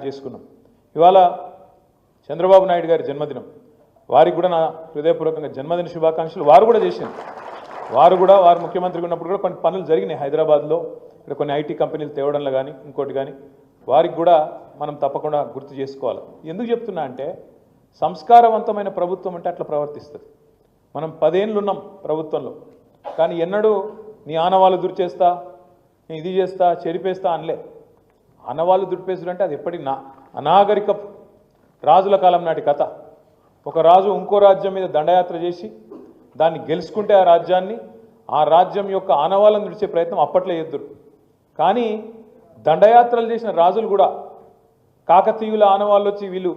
Add చేసుకున్నాం. ఇవాళ చంద్రబాబు నాయుడు గారి జన్మదినం, వారికి కూడా నా హృదయపూర్వకంగా జన్మదిన శుభాకాంక్షలు. వారు కూడా చేసింది, వారు ముఖ్యమంత్రిగా ఉన్నప్పుడు కూడా కొన్ని పనులు జరిగినాయి హైదరాబాద్లో, ఇక్కడ కొన్ని ఐటీ కంపెనీలు తేవడంలో కానీ ఇంకోటి కానీ, వారికి కూడా మనం తప్పకుండా గుర్తు చేసుకోవాలి. ఎందుకు చెప్తున్నా అంటే సంస్కారవంతమైన ప్రభుత్వం అంటే అట్లా ప్రవర్తిస్తుంది. మనం 10 ఏళ్ళు ఉన్నాం ప్రభుత్వంలో, కానీ ఎన్నడూ నీ ఆనవాళ్ళు దుర్చేస్తా, నేను ఇది చేస్తా, చెరిపేస్తా అనలే. ఆనవాళ్ళు దుర్పేసుడు అంటే అది ఎప్పటి అనాగరిక రాజుల కాలం నాటి కథ. ఒక రాజు ఇంకో రాజ్యం మీద దండయాత్ర చేసి దాన్ని గెలుచుకుంటే ఆ రాజ్యం యొక్క ఆనవాళ్ళను విడిచే ప్రయత్నం అప్పట్లో చేద్దురు. కానీ దండయాత్రలు చేసిన రాజులు కూడా కాకతీయుల ఆనవాళ్ళు వచ్చి వీళ్ళు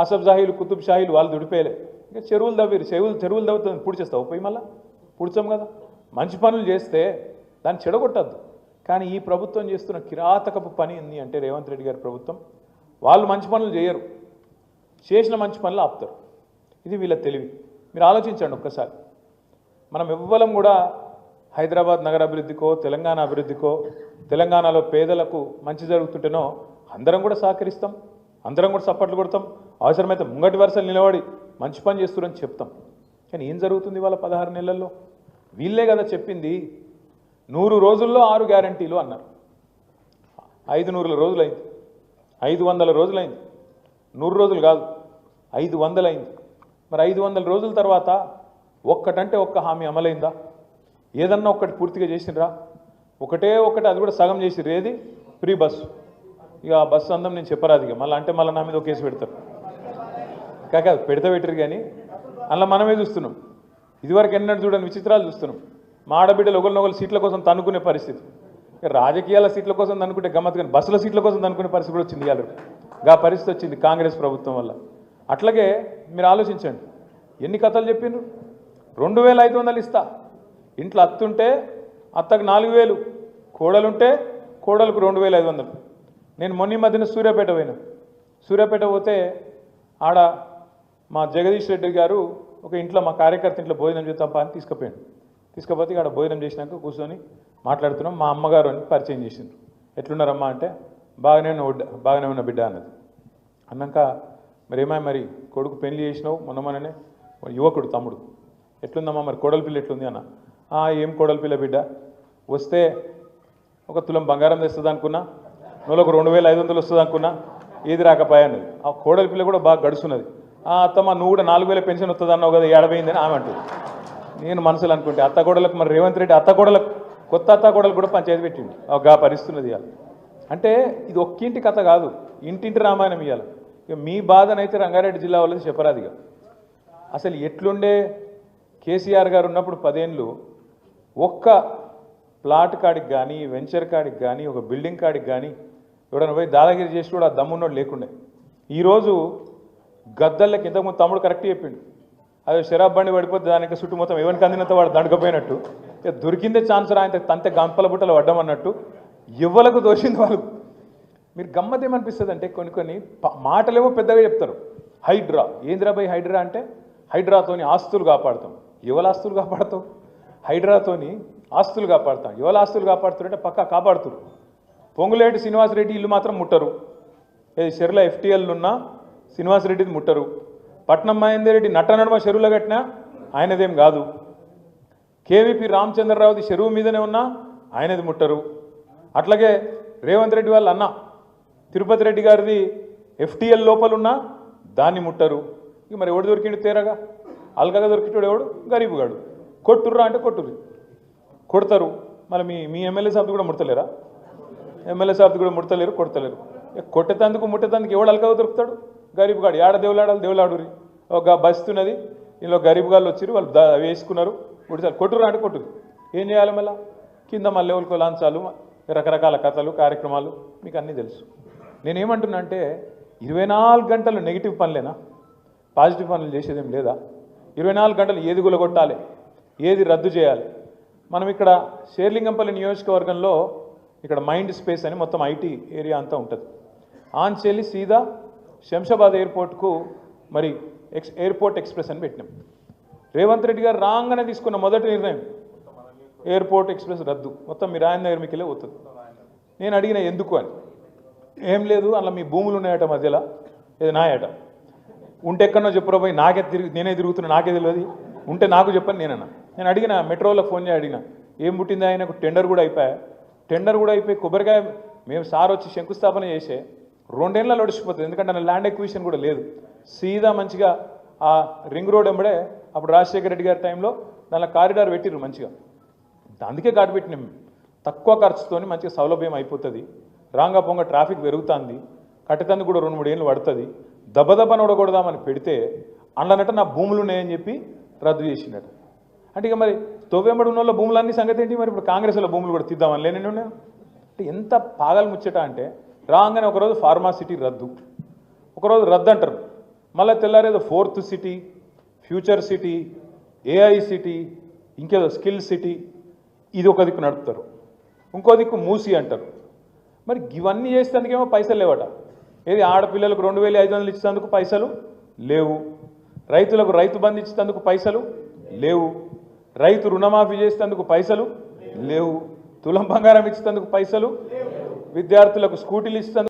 ఆసఫ్ జాహీలు, కుతుబ్ షాహీలు వాళ్ళు దుడిపేయలే. ఇంకా చెరువులు తవ్విరు, చెరువులు తవ్వుతుంది, పూడ్చేస్తావు పోయి మళ్ళీ పూడ్చాం కదా. మంచి పనులు చేస్తే దాన్ని చెడగొట్టద్దు. కానీ ఈ ప్రభుత్వం చేస్తున్న కిరాతకపు పని ఏంది అంటే రేవంత్ రెడ్డి గారి ప్రభుత్వం, వాళ్ళు మంచి పనులు చేయరు, చేసిన మంచి పనులు ఆపుతారు. ఇది వీళ్ళ తెలివి. మీరు ఆలోచించండి ఒక్కసారి. మనం ఎవ్వరం కూడా హైదరాబాద్ నగర అభివృద్ధికో తెలంగాణ అభివృద్ధికో, తెలంగాణలో పేదలకు మంచి జరుగుతుంటేనో అందరం కూడా సహకరిస్తాం, అందరం కూడా సపోర్ట్లు కొడతాం, అవసరమైతే ముంగటి వరుసలు నిలబడి మంచి పని చేస్తున్నారని చెప్తాం. కానీ ఏం జరుగుతుంది వాళ్ళ 16 నెలల్లో? వీళ్ళే కదా చెప్పింది 100 రోజుల్లో 6 గ్యారంటీలు అన్నారు. 500 రోజులైంది, 500 రోజులైంది, 100 రోజులు కాదు 500 అయింది. మరి 500 రోజుల తర్వాత ఒక్కటంటే ఒక్క హామీ అమలైందా? ఏదన్నా ఒక్కటి పూర్తిగా చేసినరా? ఒకటి, అది కూడా సగం చేసిర్రు. ఏది? Free bus. ఇక ఆ బస్సు అందం నేను చెప్పరాదు, ఇక మళ్ళీ అంటే మళ్ళీ నా మీద ఒక కేసు పెడతారు. కాదు పెట్టరు కానీ అలా మనమే చూస్తున్నాం. ఇదివరకు ఎన్నడూ చూడని విచిత్రాలు చూస్తున్నాం. మా ఆడబిడ్డలు ఒకరినొకరు సీట్ల కోసం తన్నుకునే పరిస్థితి. రాజకీయాల సీట్ల కోసం తన్నుకుంటే గమ్మత్, కానీ బస్సుల సీట్ల కోసం తన్నుకునే పరిస్థితి కూడా వచ్చింది. ఇవాళ ఆ పరిస్థితి వచ్చింది కాంగ్రెస్ ప్రభుత్వం వల్ల. అట్లాగే మీరు ఆలోచించండి, ఎన్ని కథలు చెప్పిండ్రు. 2500 ఇస్తా, ఇంట్లో అత్తుంటే అత్తకు 4000, కోడలుంటే కోడలకు 2500. నేను మొన్న మధ్యన సూర్యాపేట పోతే ఆడ మా జగదీష్ రెడ్డి గారు ఒక ఇంట్లో మా కార్యకర్త ఇంట్లో భోజనం చేద్దాం అని తీసుకుపోతే ఆడ భోజనం చేసినాక కూర్చొని మాట్లాడుతున్నాం. మా అమ్మగారు అని పరిచయం చేసిండ్రు. ఎట్లున్నారమ్మా అంటే బాగానే ఉన్న బిడ్డ అన్నది. అన్నాక మరి కొడుకు పెళ్లి చేసినావు మొన్ననే, యువకుడు తమ్ముడు, ఎట్లుందమ్మా మరి కోడలి పిల్ల ఎట్లుంది అన్న. ఏం కోడలి పిల్ల బిడ్డ, వస్తే ఒక తులం బంగారం తెస్తుంది అనుకున్నా, నువ్వు 2500 వస్తుంది అనుకున్నా, ఏది రాకపోయా అన్నది. ఆ కోడలి పిల్ల కూడా బాగా గడుస్తున్నది. అత్తమ్మ నువ్వు కూడా 4000 పెన్షన్ వస్తుంది అన్నావు కదా, ఏడబోయిందని ఆమె అంటుంది. నేను మనసులు అనుకుంటే అత్తకోడలకు మరి రేవంత్ రెడ్డి కొత్త అత్తకోడలు కూడా పంచాయతీ పెట్టింది. గా పరిస్తున్నది ఇవాళ. అంటే ఇది ఒక్కింటి కథ కాదు, ఇంటింటి రామాయణం ఇవ్వాలి. ఇక మీ బాధనైతే రంగారెడ్డి జిల్లా వాళ్ళది చెప్పరాదిగా. అసలు ఎట్లుండే కేసీఆర్ గారు ఉన్నప్పుడు 10 ఏళ్ళు ఒక్క ప్లాట్ కాడికి కానీ, వెంచర్ కాడికి కానీ, ఒక బిల్డింగ్ కాడికి కానీ ఎవడన్నా పోయి దాదాగిరి చేసి కూడా ఆ దమ్మున్నోడు లేకుండే. ఈరోజు గద్దళ్ళకి ఇంతకుముందు తమ్ముడు కరెక్ట్ చెప్పిండు, అదే షరాబ్ బండి పడిపోతే దానికి చుట్టూ మొత్తం ఎవరికి అందినంత వాడు దండకపోయినట్టు, దొరికిందే ఛాన్స్ ఆయన తంతే గంపల బుట్టలు పడ్డామన్నట్టు ఎవ్వలకు దోషింది వాళ్ళు. మీరు గమ్మత్ ఏమనిపిస్తుంది అంటే కొన్ని మాటలేమో పెద్దగా చెప్తారు. హైడ్రా ఏంద్రాబాయ్, హైడ్రా అంటే హైడ్రాతోని ఆస్తులు కాపాడుతాం. ఎవరి ఆస్తులు కాపాడుతావు? హైడ్రాతోని ఆస్తులు కాపాడుతాం. ఎవరి ఆస్తులు కాపాడుతారంటే పక్కా కాపాడుతారు. పొంగులేటి శ్రీనివాసరెడ్డి ఇల్లు మాత్రం ముట్టరు. ఏది చెరువుల FTLలున్నా శ్రీనివాసరెడ్డిది ముట్టరు. పట్నం మహేందర్ రెడ్డి నట్టనడమ చెరువులో కట్టినా ఆయనదేం కాదు. KVP రామచంద్రరావుది చెరువు మీదనే ఉన్నా ఆయనది ముట్టరు. అట్లాగే రేవంత్ రెడ్డి వాళ్ళ అన్న తిరుపతి రెడ్డి గారిది FTL లోపలున్నా దాన్ని ముట్టరు. ఇక మరి ఎవడు దొరికిండు తేరగా? అల్గగా దొరికిటాడు ఎవడు? గరీబు గాడు. కొట్టుర్రా అంటే కొడతారు. మళ్ళీ మీ ఎమ్మెల్యే సాబ్ది కూడా ముడతలేరా? ఎమ్మెల్యే సాబ్ది కూడా ముడతలేరు, కొడతలేరు. కొట్టేతందుకు ముట్టేతందుకు ఎవడు అల్గగా దొరుకుతాడు? గరీబు గాడు. ఏడ దేవులాడురి. ఒక బస్తున్నది, ఇందులో గరీబు గాళ్ళు వచ్చారు, వాళ్ళు వేసుకున్నారు, ముడిసారు. కొట్టుర్రా అంటే కొట్టురు. ఏం చేయాలి మళ్ళీ? కింద మళ్ళీ ఎవరికో లాంచాలు, రకరకాల కథలు, కార్యక్రమాలు మీకు అన్నీ తెలుసు. నేనేమంటున్నా అంటే 24 గంటలు నెగిటివ్ పనులేనా? పాజిటివ్ పనులు చేసేదేం లేదా? 24 గంటలు ఏది గులగొట్టాలి, ఏది రద్దు చేయాలి. మనం ఇక్కడ షేర్లింగంపల్లి నియోజకవర్గంలో ఇక్కడ మైండ్ స్పేస్ అని మొత్తం IT ఏరియా అంతా ఉంటుంది. ఆంచెల్లి సీదా శంషాబాద్ ఎయిర్పోర్ట్కు మరి ఎయిర్పోర్ట్ ఎక్స్ప్రెస్ అని పెట్టినాం. రేవంత్ రెడ్డి గారు రాగానే తీసుకున్న మొదటి నిర్ణయం ఎయిర్పోర్ట్ ఎక్స్ప్రెస్ రద్దు, మొత్తం మీరు ఆయన దగ్గర మీకెళ్ళే పోతుంది. నేను అడిగిన ఎందుకు అని. ఏం లేదు అలా మీ భూములు ఉన్నాయట మధ్యలో ఇది నాయట ఉంటే ఎక్కడో చెప్పురా పోయి నేనే తిరుగుతున్నా నాకే తెలియదు ఉంటే నాకు చెప్పని నేనన్నా నేను అడిగిన మెట్రోలో ఫోన్ చేసి అడిగిన ఏం పుట్టింది ఆయనకు టెండర్ కూడా అయిపోయి కొబ్బరికాయ మేము సార్ వచ్చి శంకుస్థాపన చేసే 2 ఏళ్ళలో ఒడిచిపోతుంది ఎందుకంటే నా ల్యాండ్ ఎక్విజిషన్ కూడా లేదు సీదా మంచిగా ఆ రింగ్ రోడ్ ఎంబడే అప్పుడు రాజశేఖర రెడ్డి గారి టైంలో దానిలో కారిడార్ పెట్టిర్రు మంచిగా అందుకే ఘాటు పెట్టినాం తక్కువ ఖర్చుతోని మంచిగా సౌలభ్యం అయిపోతుంది రాంగా పొంగ ట్రాఫిక్ పెరుగుతుంది కట్టేతందుకు కూడా 2-3 ఏళ్ళు పడుతుంది దెబ్బ నొడగొడదామని పెడితే అందులోనట నా భూములు ఉన్నాయని చెప్పి రద్దు చేసినట్టు అంటే ఇక మరి తోవెంబడి ఉన్న వాళ్ళ భూములన్నీ సంగతి ఏంటి మరి ఇప్పుడు కాంగ్రెస్లో భూములు కూడా తీద్దామని లేని ఉన్నాయి అంటే ఎంత పాగలు ముచ్చట అంటే రాగానే ఒకరోజు ఫార్మాసిటీ రద్దు ఒకరోజు రద్దు అంటారు మళ్ళీ తెల్లారేదో 4th city future city AI city ఇంకేదో స్కిల్ సిటీ ఇది ఒక దిక్కు నడుపుతారు ఇంకో దిక్కు మూసి అంటారు మరి ఇవన్నీ చేసేందుకేమో పైసలు లేవట ఏది ఆడపిల్లలకు 2500 ఇచ్చేందుకు పైసలు లేవు రైతులకు రైతు బంధు ఇచ్చేందుకు పైసలు లేవు రైతు రుణమాఫీ చేసేందుకు పైసలు లేవు తులం బంగారం ఇచ్చేందుకు పైసలు విద్యార్థులకు స్కూటీలు ఇచ్చేందుకు